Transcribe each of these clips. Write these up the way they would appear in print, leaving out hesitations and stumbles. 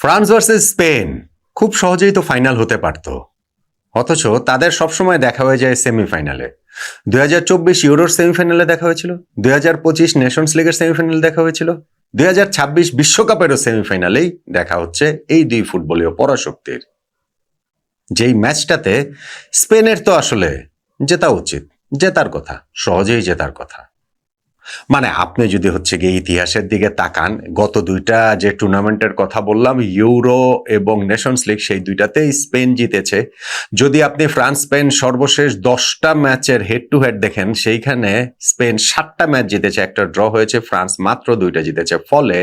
France versus Spain খুব সহজেই তো ফাইনাল হতে পারত, অথচ তাদের সবসময় দেখা হয়ে যায় সেমিফাইনালে। 2024 ইউরোর সেমিফাইনালে দেখা হয়েছিল, 2025 নেশনস লিগের সেমিফাইনালে দেখা হয়েছিল, 2026 বিশ্বকাপেরও সেমিফাইনালেই দেখা হচ্ছে এই দুই ফুটবলীয় পরাশক্তির। যেই ম্যাচটাতে স্পেনের তো আসলে জেতা উচিত, জেতার কথা, সহজেই জেতার কথা। মানে আপনি যদি হচ্ছে গিয়ে ইতিহাসের দিকে তাকান, গত দুইটা যে টুর্নামেন্টের কথা বললাম, ইউরো এবং নেশনস লিগ, সেই দুইটাতেই স্পেন জিতেছে। যদি আপনি ফ্রান্স স্পেন সর্বশেষ 10টা ম্যাচের হেড টু হেড দেখেন, সেইখানে স্পেন 7টা ম্যাচ জিতেছে, একটা ড্র হয়েছে, ফ্রান্স মাত্র 2টা জিতেছে। ফলে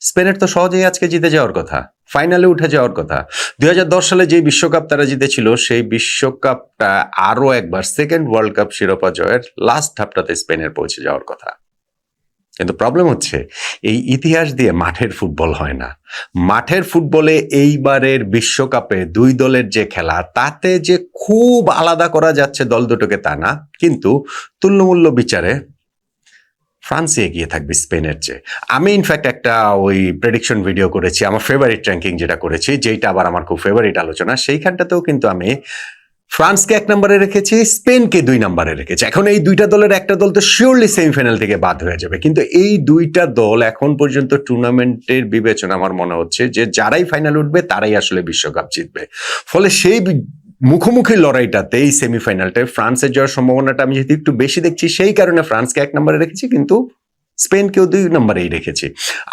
স্পেনের তো সহজেই আজকে জিতে যাওয়ার কথা, ফাইনালে উঠে যাওয়ার কথা। 2010 সালে যে বিশ্বকাপ তারা জিতেছিল, সেই বিশ্বকাপটা আরো একবার সেকেন্ড ওয়ার্ল্ড কাপ শিরোপা জয়ের লাস্ট ধাপটাতে স্পেনের পৌঁছে যাওয়ার কথা। কিন্তু প্রবলেম হচ্ছে, এই ইতিহাস দিয়ে মাঠের ফুটবল হয় না। মাঠের ফুটবলে এইবারের বিশ্বকাপে দুই দলের যে খেলা, তাতে যে খুব আলাদা করা যাচ্ছে দল দুটোকে তা না, কিন্তু তুল্যমূল্য বিচারে ফ্রান্সই এগিয়ে থাকবে স্পেনের চেয়ে। আমি ইনফ্যাক্ট একটা ওই প্রেডিকশন ভিডিও করেছি, আমার ফেভারিট র্যাঙ্কিং যেটা করেছি, যেটা আবার আমার খুব ফেভারিট আলোচনা, সেইখানটাতেও কিন্তু আমি ফ্রান্সকে 1 নম্বরে রেখেছি, স্পেনকে 2 নম্বরে রেখেছি। এখন এই দুইটা দলের একটা দল তো শিওরলি সেমিফাইনাল থেকে বাদ হয়ে যাবে, কিন্তু এই দুইটা দল এখন পর্যন্ত টুর্নামেন্টের বিবেচনা আমার মনে হচ্ছে যে যারাই ফাইনাল উঠবে তারাই আসলে বিশ্বকাপ জিতবে। ফলে সেই মুখোমুখি লড়াইটাতে, এই সেমিফাইনালটায় ফ্রান্সের যাওয়ার সম্ভাবনাটা আমি যেহেতু একটু বেশি দেখছি, সেই কারণে ফ্রান্সকে 1 নম্বরে রেখেছি, কিন্তু স্পেনকেও 2 নম্বরেই রেখেছি।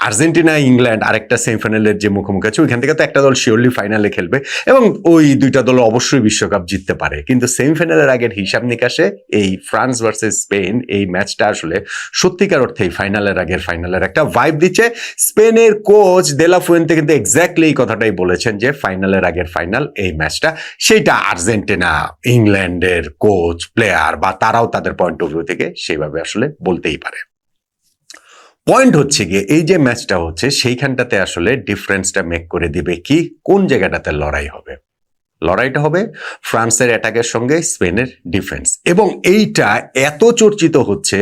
আর্জেন্টিনা ইংল্যান্ড আরেকটা সেমিফাইনালের যে মুখোমুখি আছে, ওইখান থেকে তো একটা দল শিওরলি ফাইনালে খেলবে এবং ওই দুইটা দল অবশ্যই বিশ্বকাপ জিততে পারে। কিন্তু সেমিফাইনালের আগের হিসাব নিকাশে এই ফ্রান্স ভার্সেস স্পেন এই ম্যাচটা আসলে সত্যিকার অর্থেই ফাইনালের আগের ফাইনালের একটা ভাইব দিচ্ছে। স্পেনের কোচ দে লা ফুয়েন্তে কিন্তু এক্স্যাক্টলি এই কথাটাই বলেছেন যে ফাইনালের আগের ফাইনাল এই ম্যাচটা, সেইটা আর্জেন্টিনা ইংল্যান্ডের কোচ প্লেয়ার বা তারাও তাদের পয়েন্ট অফ ভিউ থেকে সেইভাবে আসলে বলতেই পারে। পয়েন্ট হচ্ছে গিয়ে এই যে ম্যাচটা হচ্ছে, সেইখানটাতে আসলে ডিফারেন্সটা মেক করে দিবে কি, কোন জায়গাটাতে লড়াই হবে। লড়াইটা হবে ফ্রান্সের অ্যাটাকের সঙ্গে স্পেনের ডিফেন্স, এবং এইটা এত চর্চিত হচ্ছে,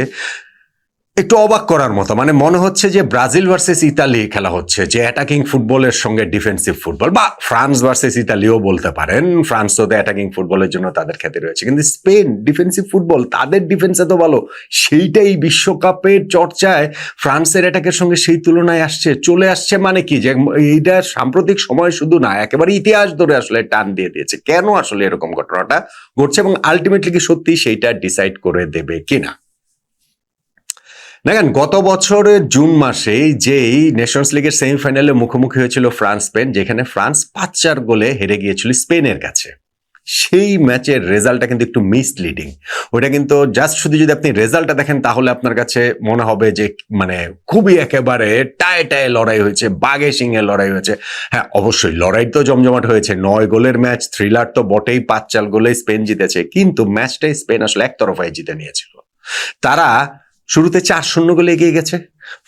একটু অবাক করার মতো। মানে মনে হচ্ছে যে ব্রাজিল ভার্সেস ইতালি খেলা হচ্ছে, যে অ্যাটাকিং ফুটবলের সঙ্গে ডিফেন্সিভ ফুটবল, বা ফ্রান্স ভার্সেস ইতালিও বলতে পারেন। ফ্রান্স তো অ্যাটাকিং ফুটবলের জন্য তাদের খ্যাতি রয়েছে, কিন্তু স্পেন ডিফেন্সিভ ফুটবল, তাদের ডিফেন্স এত ভালো, সেইটাই বিশ্বকাপের চর্চায় ফ্রান্সের অ্যাটাকের সঙ্গে সেই তুলনায় চলে আসছে। মানে কি, যে এইটা সাম্প্রতিক সময় শুধু না, একেবারে ইতিহাস ধরে আসলে টান দিয়ে দিয়েছে। কেন আসলে এরকম ঘটনাটা ঘটছে এবং আলটিমেটলি কি সত্যি সেইটা ডিসাইড করে দেবে কিনা। দেখেন, গত বছরের জুন মাসে যেই নেশনস লিগের সেমিফাইনালে মুখোমুখি হয়েছিল ফ্রান্স স্পেন, যেখানে ফ্রান্স 5-4 গোলে হেরে গিয়েছিল স্পেনের কাছে, সেই ম্যাচের রেজাল্টটা কিন্তু একটু মিসলিডিং। ওইটা কিন্তু জাস্ট শুধু যদি আপনি রেজাল্টটা দেখেন, তাহলে আপনার কাছে মনে হবে যে মানে খুবই একেবারে টায়ে টায়ে লড়াই হয়েছে, বাঘে সিংহে লড়াই হয়েছে। হ্যাঁ, অবশ্যই লড়াই তো জমজমাট হয়েছে, 9 গোলের ম্যাচ, থ্রিলার তো বটেই, 5-4 গোলে স্পেন জিতেছে, কিন্তু ম্যাচটাই স্পেন আসলে একতরফায় জিতে নিয়েছিল। তারা শুরুতে 4-0 গোলে এগিয়ে গেছে,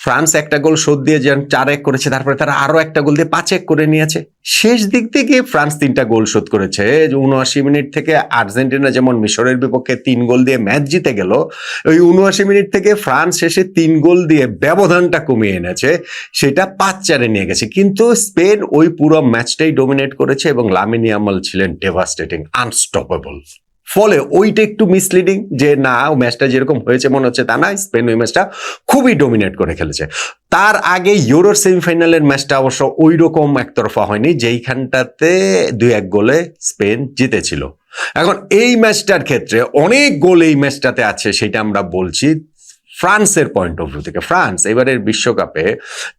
ফ্রান্স একটা গোল শোধ দিয়ে 4-1 করেছে, তারপরে তারা আরো একটা গোল দিয়ে 5-1 করে নিয়েছে। শেষ দিক থেকে ফ্রান্স 3টা গোল শোধ করেছে। 79 মিনিট থেকে আর্জেন্টিনা যেমন মিশরের বিপক্ষে 3 গোল দিয়ে ম্যাচ জিতে গেল, ওই 79 মিনিট থেকে ফ্রান্স শেষে 3 গোল দিয়ে ব্যবধানটা কমিয়ে এনেছে, সেটা 5-4-এ নিয়ে গেছে। কিন্তু স্পেন ওই পুরো ম্যাচটাই ডোমিনেট করেছে এবং লামিন ইয়ামাল ছিলেন ডেভাস্টেটিং, আনস্টপেবল। ফলে ওইটা একটু মিসলিডিং, যে না, ম্যাচটা যেরকম হয়েছে মনে হচ্ছে তা না, স্পেন ওই ম্যাচটা খুবই ডোমিনেট করে খেলেছে। তার আগে ইউরোর সেমিফাইনালের ম্যাচটা অবশ্য ওই রকম একতরফা হয়নি, যেইখানটাতে 2-1 গোলে স্পেন জিতেছিল। এখন এই ম্যাচটার ক্ষেত্রে অনেক গোল এই ম্যাচটাতে আছে, সেটা আমরা বলছি ফ্রান্সের পয়েন্ট অফ ভিউ থেকে। ফ্রান্স এবারের বিশ্বকাপে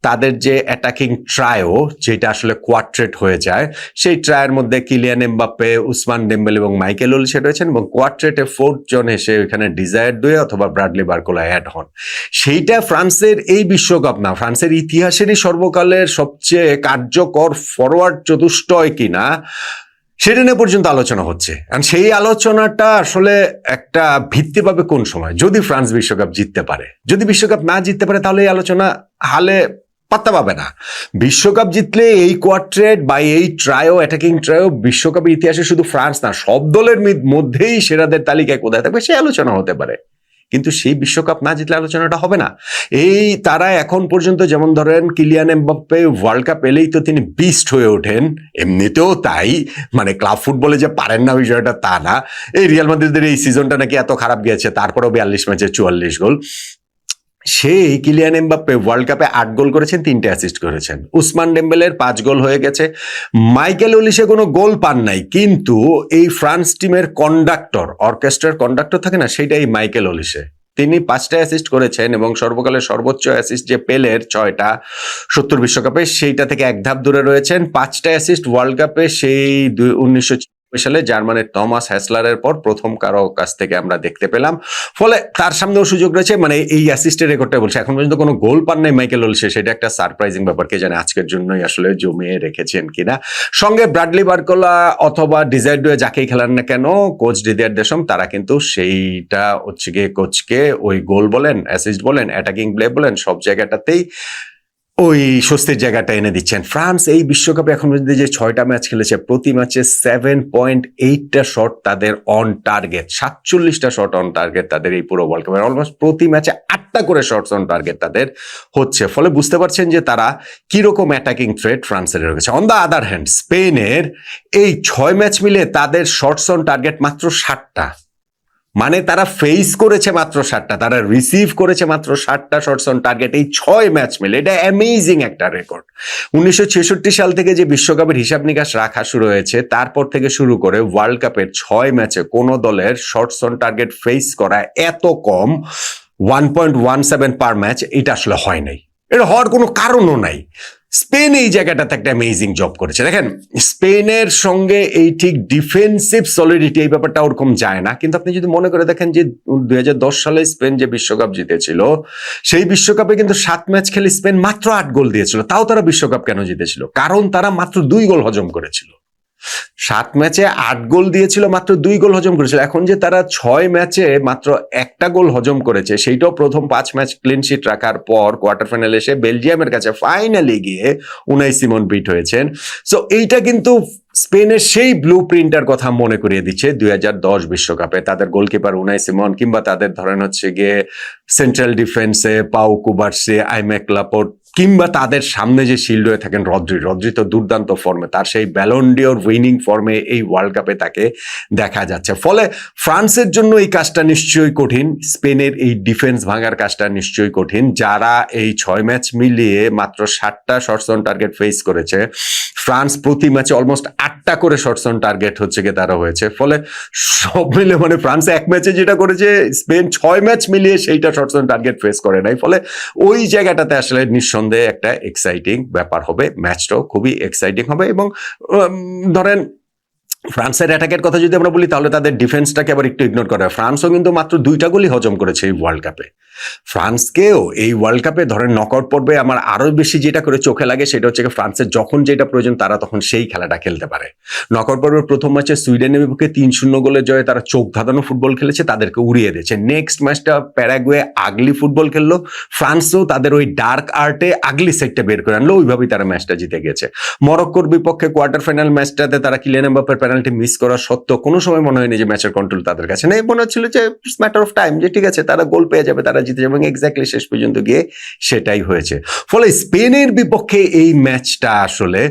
তাদের যে অ্যাটাকিং ট্রায়ো, যেটা আসলে কোয়ার্ট্রেট হয়ে যায়, সেই ট্রায়ের মধ্যে কিলিয়ান এমবাপ্পে, উসমান ডেম্বেলে এবং মাইকেল ওলিসে রয়েছেন, এবং কোয়ার্ট্রেটে 4th জন এসে ওইখানে ডিজায়ার দুয়ে অথবা ব্রাডলি বার্কোলা অ্যাড হন। সেইটা ফ্রান্সের এই বিশ্বকাপ না, ফ্রান্সের ইতিহাসেরই সর্বকালের সবচেয়ে কার্যকর ফরওয়ার্ড চতুষ্টয় কিনা, সেটা নিয়ে পর্যন্ত আলোচনা হচ্ছে। আর সেই আলোচনাটা আসলে একটা ভিত্তি পাবে কোন সময়, যদি ফ্রান্স বিশ্বকাপ জিততে পারে। যদি বিশ্বকাপ না জিততে পারে, তাহলে এই আলোচনা হালে পাত্তা পাবে না। বিশ্বকাপ জিতলে এই কোয়ার্ট্রেট বা এই ট্রায়ো, অ্যাটাকিং ট্রায়ো বিশ্বকাপের ইতিহাসে শুধু ফ্রান্স না, সব দলের মধ্যেই সেরাদের তালিকায় কোথায় থাকবে, সেই আলোচনা হতে পারে। কিন্তু সেই বিশ্বকাপ না জিতলে আলোচনাটা হবে না। এই তারা এখন পর্যন্ত যেমন ধরেন কিলিয়ান এমবাপ্পে ওয়ার্ল্ড কাপ এলেই তো তিনি বিস্ট হয়ে ওঠেন, এমনিতেও তাই, মানে ক্লাব ফুটবলে যে পারেন না বিষয়টা তা না। এই রিয়াল মাদ্রিদের এই সিজনটা নাকি এত খারাপ গিয়েছে, তারপরেও 42 ম্যাচে 44 গোল। সেই কিলিয়ান এমবাপ্পে ওয়ার্ল্ড কাপে 8 গোল করেছেন, 3টে অ্যাসিস্ট করেছেন। উসমান ডেম্বেলের 5 গোল হয়ে গেছে। মাইকেল ওলিশে কোনো গোল পান নাই, কিন্তু এই ফ্রান্স টিমের কন্ডাক্টর, অর্কেস্ট্রার কন্ডাক্টর থাকে না, সেটাই মাইকেল ওলিশে। তিনি 5টা অ্যাসিস্ট করেছেন এবং সর্বকালের সর্বোচ্চ অ্যাসিস্ট যে পেলের 6টা 70 বিশ্বকাপে, সেইটা থেকে এক ধাপ দূরে রয়েছেন। 5টা অ্যাসিস্ট ওয়ার্ল্ড কাপে সেই 1996 সালে জার্মানির টমাস হ্যাসলারের পর প্রথম কারো কাছ থেকে আমরা দেখতে পেলাম। ফলে তার সামনেও সুযোগ রয়েছে, মানে এই অ্যাসিস্টের রেকর্ডটা বলছে, এখন পর্যন্ত কোনো গোল পান নাই মাইকেল ওলিশে, সেটা একটা সারপ্রাইজিং ব্যাপার। কে জানে আজকের জন্যই আসলে জমিয়ে রেখেছেন কিনা। সঙ্গে ব্রাডলি বার্কোলা অথবা ডিজায়ার ডুয়ে যাকেই খেলান না কেন, কোচ ডিদিয়ার দেশম, তারা কিন্তু সেইটা হচ্ছে গিয়ে কোচকে ওই গোল বলেন, অ্যাসিস্ট বলেন, অ্যাটাকিং প্লে বলেন, সব জায়গাটাতেই ওই স্বস্তির জায়গাটা এনে দিচ্ছেন। ফ্রান্স এই বিশ্বকাপে এখন পর্যন্ত যে 6টা ম্যাচ খেলেছে, প্রতি ম্যাচে 7.8টা শট তাদের অন টার্গেট, 47টা শট অন টার্গেট তাদের এই পুরো ওয়ার্ল্ড কাপে। অলমোস্ট প্রতি ম্যাচে 8টা করে শটস অন টার্গেট তাদের হচ্ছে। ফলে বুঝতে পারছেন যে তারা কিরকম অ্যাটাকিং থ্রেট ফ্রান্সের রয়েছে। অন দ্য আদার হ্যান্ড স্পেনের এই 6 ম্যাচ মিলে তাদের শটস অন টার্গেট মাত্র 60টা, মানে তারা ফেস করেছে মাত্র 60টা, তারা রিসিভ করেছে মাত্র 60টা শটস অন টার্গেট এই 6 ম্যাচ মিলে। এটা অ্যামেজিং একটা রেকর্ড। 1966 সাল থেকে যে বিশ্বকাপের হিসাব নিকাশ রাখা শুরু হয়েছে, তারপর থেকে শুরু করে ওয়ার্ল্ড কাপের 6 ম্যাচে কোনো দলের শটস অন টার্গেট ফেস করা এত কম, 1.17 পার ম্যাচ, এটা আসলে হয় নাই। এটা হওয়ার কোনো কারণও নাই। স্পেন এই জায়গাটাতে একটা অ্যামেজিং জব করেছে। দেখেন, স্পেনের সঙ্গে এই ঠিক ডিফেন্সিভ সলিডিটি এই ব্যাপারটা ওরকম যায় না, কিন্তু আপনি যদি মনে করে দেখেন যে 2010 সালে স্পেন যে বিশ্বকাপ জিতেছিল, সেই বিশ্বকাপে কিন্তু 7 ম্যাচ খেলে স্পেন মাত্র 8 গোল দিয়েছিল। তাও তারা বিশ্বকাপ কেন জিতেছিল? কারণ তারা মাত্র 2 গোল হজম করেছিল। 7 ম্যাচে 8 গোল দিয়েছিল, মাত্র 2 গোল হজম করেছিল। এখন যে তারা 6 ম্যাচে মাত্র একটা গোল হজম করেছে, সেইটাও প্রথম 5 ম্যাচ ক্লিন শিট রাখার পর কোয়ার্টার ফাইনালে এসে বেলজিয়ামের কাছে ফাইনালি গিয়ে উনাই সিমন বিট হয়েছেন। সো এইটা কিন্তু স্পেনের সেই ব্লু প্রিন্টার কথা মনে করিয়ে দিচ্ছে 2010 বিশ্বকাপে তাদের গোলকিপার উনাই সিমন, কিংবা তাদের ধরেন হচ্ছে গিয়ে সেন্ট্রাল ডিফেন্সে পাউ কুবার্সি, আইমেক লাপোর্ট, কিংবা তাদের সামনে যে শিল্ড হয়ে থাকেন রদ্রি তো দুর্দান্ত ফর্মে, তার সেই ব্যালন ডিওর উইনিং ফর্মে এই ওয়ার্ল্ড কাপে তাকে দেখা যাচ্ছে। ফলে ফ্রান্সের জন্য এই কাজটা নিশ্চয়ই কঠিন, স্পেনের এই ডিফেন্স ভাঙার কাজটা নিশ্চয়ই কঠিন। যারা এই 6 ম্যাচ মিলিয়ে মাত্র 60টা শটস অন টার্গেট ফেস করেছে, ফ্রান্স প্রতি ম্যাচে অলমোস্ট 8টা করে শটস অন টার্গেট হচ্ছে গিয়ে তারা হয়েছে। ফলে সব মিলে মানে ফ্রান্স এক ম্যাচে যেটা করেছে, স্পেন 6 ম্যাচ মিলিয়ে সেইটা শটস অন টার্গেট ফেস করে নাই। ফলে ওই জায়গাটাতে আসলে নিঃসন্দেহে একটা এক্সাইটিং ব্যাপার হবে, ম্যাচটাও খুবই এক্সাইটিং হবে। এবং ধরেন ফ্রান্সের অ্যাটাকের কথা যদি আমরা বলি, তাহলে তাদের ডিফেন্সটাকে আবার একটু ইগনোর করা হয়। ফ্রান্সও কিন্তু মাত্র 2টা গোলই হজম করেছে এই ওয়ার্ল্ড কাপে। ফ্রান্সকেও এই ওয়ার্ল্ড কাপে ধরেন নকআউট পর্বে আমার আরো বেশি যেটা করে চোখে লাগে, সেটা হচ্ছে ফ্রান্সের যখন যেটা প্রয়োজন তারা তখন সেই খেলাটা খেলতে পারে। নকআউট পর্বের প্রথম ম্যাচে সুইডেনের বিপক্ষে 3-0 গোলের জয়ে তারা চোখ ধাঁধানো ফুটবল খেলেছে, তাদেরকে উড়িয়ে দিয়েছে। নেক্সট ম্যাচটা প্যারাগুয়ে আগলি ফুটবল খেললো, ফ্রান্সও তাদের ওই ডার্ক আর্টে আগলি সেটটা বের করে আনলো, ওইভাবেই তারা ম্যাচটা জিতে গেছে। মরক্কোর বিপক্ষে কোয়ার্টার ফাইনাল ম্যাচটাতে তারা কিলিয়ান এমবাপ্পের পেনাল্টি মিস করা সত্ত্বেও কোনো সময় মনে হয়নি যে ম্যাচের কন্ট্রোল তাদের কাছে নেই। মনে হচ্ছিল যে ইটস ম্যাটার অফ টাইম, যে ঠিক আছে তারা গোল পেয়ে যাবে, তারা জিতে যাবে, এবং এক্স্যাক্টলি শেষ পর্যন্ত গিয়ে সেটাই হয়েছে। ফলে স্পেনের বিপক্ষে এই ম্যাচটা আসলে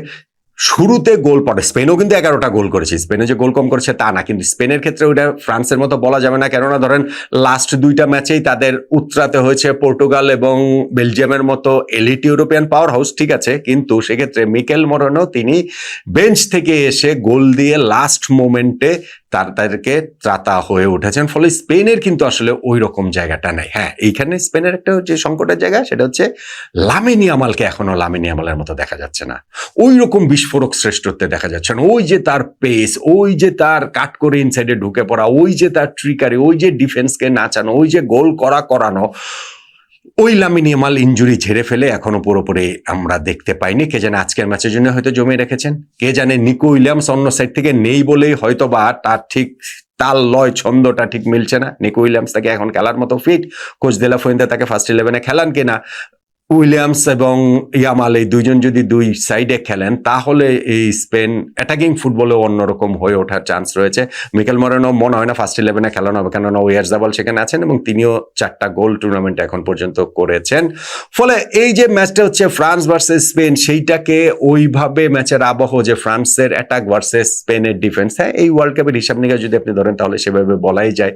শুরুতে গোল পড়ে, স্পেনও কিন্তু 11টা গোল করেছে, স্পেনে যে গোল কম করেছে তা না, কিন্তু স্পেনের ক্ষেত্রে ওইটা ফ্রান্সের মতো বলা যাবে না। কেননা ধরেন লাস্ট 2টা ম্যাচেই তাদের উতরাতে হয়েছে পর্তুগাল এবং বেলজিয়ামের মতো এলিট ইউরোপিয়ান পাওয়ার হাউস, ঠিক আছে, কিন্তু সেক্ষেত্রে মিকেল মরনো তিনি বেঞ্চ থেকে এসে গোল দিয়ে লাস্ট মোমেন্টে তাদেরকে ত্রাতা হয়ে উঠেছেন। ফলে স্পেনের কিন্তু আসলে ওই রকম জায়গাটা নাই। হ্যাঁ, এইখানে স্পেনের একটা যে সংকটের জায়গা, সেটা হচ্ছে লামিন ইয়ামালকে এখনো লামিন ইয়ামালের মতো দেখা যাচ্ছে না, ওই রকম বিস্ফোরক শ্রেষ্ঠত্বে দেখা যাচ্ছে না। ওই যে তার পেস, ওই যে তার কাট করে ইনসাইডে ঢুকে পড়া, ওই যে তার ট্রিকারি, ওই যে ডিফেন্সকে নাচানো, ওই যে গোল করানো, ওই লামিন ইয়ামাল ইনজুরি ঝেড়ে ফেলে এখনো পুরোপুরি আমরা দেখতে পাইনি। কে জানে আজকের ম্যাচের জন্য হয়তো জমিয়ে রেখেছেন, কে জানে নিকো উইলিয়ামস অন্য সাইড থেকে নেই বলেই হয়তো বা তার ঠিক তাল লয় ছন্দটা ঠিক মিলছে না। নিকো উইলিয়ামস তাকে এখন খেলার মতো ফিট, কোচ দে লা ফুয়েন্তে তাকে ফার্স্ট 11-এ খেলান কিনা উইলিয়ামস এবং ইয়ামাল এই দুইজন যদি দুই সাইডে খেলেন তাহলে এই স্পেন অ্যাটাকিং ফুটবলে অন্যরকম হয়ে ওঠার চান্স রয়েছে। মিকেল মরেনো মনে হয় না ফার্স্ট 11-এ খেলানো হবে, কেননা ওয়ারজাবাল সেখানে আছেন এবং তিনিও 4টা গোল টুর্নামেন্টে এখন পর্যন্ত করেছেন। ফলে এই যে ম্যাচটা হচ্ছে ফ্রান্স ভার্সেস স্পেন, সেইটাকে ওইভাবে ম্যাচের আবহ যে ফ্রান্সের অ্যাটাক ভার্সেস স্পেনের ডিফেন্স, হ্যাঁ এই ওয়ার্ল্ড কাপের হিসাব নিকাশ যদি আপনি ধরেন তাহলে সেভাবে বলাই যায়।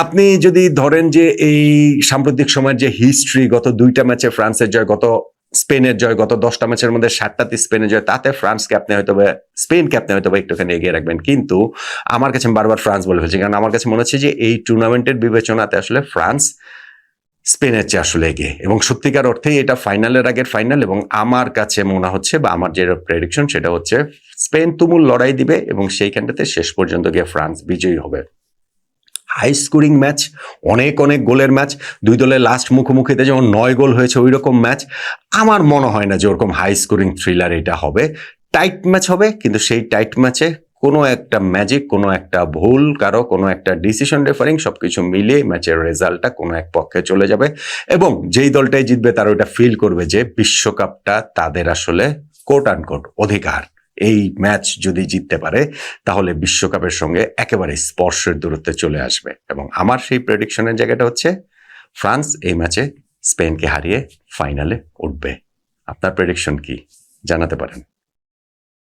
আপনি যদি ধরেন যে এই সাম্প্রতিক সময়ের যে হিস্ট্রি, গত 2টা ম্যাচে ফ্রান্সের জয়, গত স্পেনের জয়, গত 10টা ম্যাচের মধ্যে 7টাতে স্পেনের জয়, তাতে ফ্রান্সকে আপনি হয়তো স্পেনকে আপনি হয়তো একটুখানি এগিয়ে রাখবেন। কিন্তু আমার কাছে আমি বারবার ফ্রান্স বলে ফেলছি, কারণ আমার কাছে মনে হচ্ছে যে এই টুর্নামেন্টের বিবেচনাতে আসলে ফ্রান্স স্পেনের চেয়ে আসলে এগিয়ে, এবং সত্যিকার অর্থেই এটা ফাইনালের আগের ফাইনাল। এবং আমার কাছে মনে হচ্ছে বা আমার যে প্রেডিকশন সেটা হচ্ছে স্পেন তুমুল লড়াই দিবে এবং সেইখানটাতে শেষ পর্যন্ত গিয়ে ফ্রান্স বিজয়ী হবে। হাই স্কোরিং ম্যাচ, অনেক অনেক গোলের ম্যাচ, দুই দলের লাস্ট মুখোমুখিতে যেমন 9 গোল হয়েছে ওই রকম ম্যাচ। আমার মনে হয় না যে ওরকম হাই স্কোরিং থ্রিলার এটা হবে। টাইট ম্যাচ হবে, কিন্তু সেই টাইট ম্যাচে কোনো একটা ম্যাজিক, কোনো একটা ভুল কারো, কোনো একটা ডিসিশন রেফারিং সবকিছু মিলিয়ে ম্যাচের রেজাল্টটা কোনো এক পক্ষে চলে যাবে এবং যেই দলটাই জিতবে তারা ওইটা ফিল করবে যে বিশ্বকাপটা তাদের আসলে কোট অ্যান্ড কোট অধিকার। এই ম্যাচ যদি জিততে পারে তাহলে বিশ্বকাপের সঙ্গে একেবারে স্পর্শের দূরত্বে চলে আসবে। এবং আমার সেই প্রেডিকশনের জায়গাটা হচ্ছে ফ্রান্স এই ম্যাচে স্পেনকে হারিয়ে ফাইনালে উঠবে। আপনার প্রেডিকশন কি জানাতে পারেন।